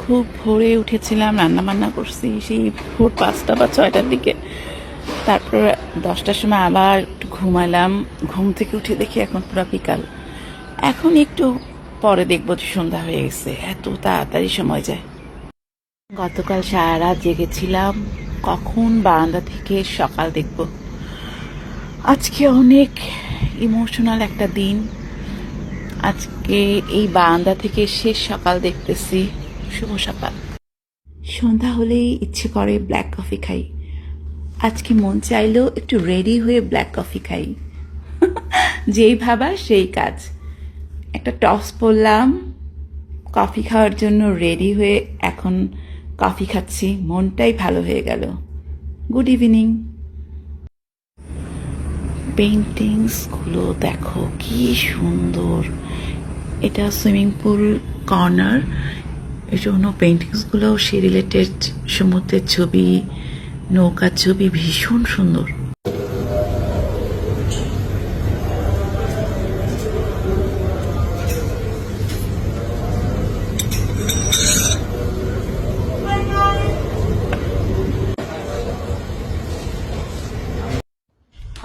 খুব ভোরে উঠেছিলাম, রান্না বান্না করছি সেই ভোর 5টা বা 6টার দিকে। তারপর 10টার সময় আবার একটু ঘুমালাম। ঘুম থেকে উঠে দেখি এখন পুরো বিকাল। এখন একটু পরে দেখবো যে সন্ধ্যা হয়ে গেছে, এত তাড়াতাড়ি সময় যায়। গতকাল সারা রাত জেগেছিলাম কখন বারান্দা থেকে সকাল দেখব। আজকে অনেক ইমোশনাল একটা দিন। আজকে এই বারান্দা থেকে শেষ সকাল দেখতেছি। শুভ সকাল। সন্ধ্যা হলেই ইচ্ছে করে ব্ল্যাক কফি খাই। আজকে মন চাইলো একটু রেডি হয়ে ব্ল্যাক কফি খাই। যেই ভাবা সেই কাজ। একটা টপস পরলাম, কফি খাওয়ার জন্য রেডি হয়ে এখন কফি খাচ্ছি। মনটাই ভালো হয়ে গেল। Good evening. পেইন্টিংসগুলো দেখো কি সুন্দর। এটা সুইমিং পুল কর্নার, এই জন্য পেইন্টিংসগুলো সে রিলেটেড। সমুদ্রের ছবি, নৌকার ছবি, ভীষণ সুন্দর।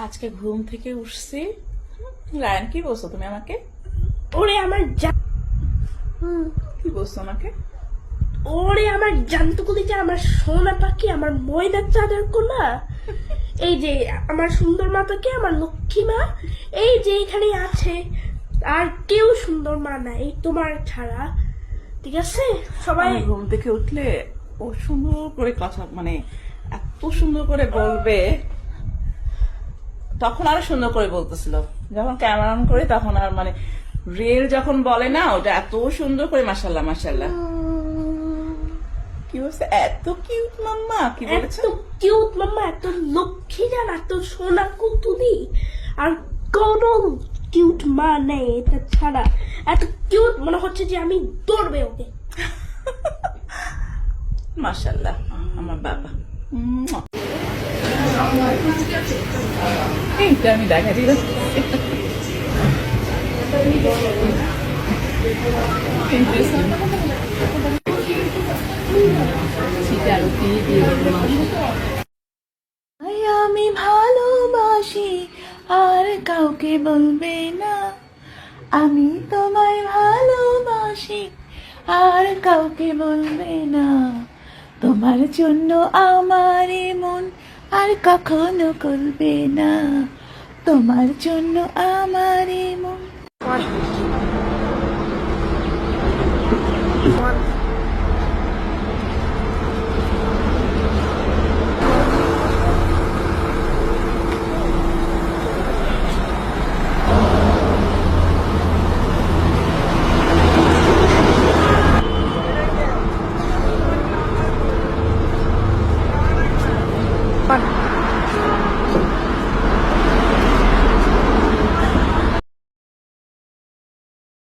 আজকে ঘুম থেকে উঠছি। লায়ন, কি বলছো তুমি আমাকে? ওরে আমার কি বলছো আমাকে? ওরে আমার জানতুকুলিটা, আমার সোনা পাখি, আমার ময়দার চাঁদের কোনা, এই যে আমার সুন্দর মা পাখি, আমার লক্ষ্মী মা, এই যে এখানে আছে। আর কেউ সুন্দর মা নাই তোমার ছাড়া, ঠিক আছে? সবাই আমি ঘুম থেকে উঠলে ও সুন্দর করে কথা, মানে এত সুন্দর করে বলবে। তখন আরো সুন্দর করে বলতেছিল, যখন ক্যামেরা অন করে তখন আর মানে রিয়েল যখন বলে না, ওটা এত সুন্দর করে মাশাল্লাহ মাশাল্লাহ। কি বলছে? এত কিউট মাম্মা, কি বলেছে? এত কিউট মাম্মা, এত লক্ষ্মী জান, এত সোনা কুতুদি, আর কোন কিউট মা নেই এটা ছাড়া। এত কিউট মনে হচ্ছে যে আমি দৌড়বে ওকে। মাশাল্লাহ আমার বাবা। এইটা আমি দেখা দিল। আমি ভালোবাসি আর কাউকে বলবে না, আমি তোমায় ভালোবাসি আর কাউকে বলবে না, তোমার জন্য আমার মন আর কখনো করবে না, তোমার জন্য আমার মন। Fun.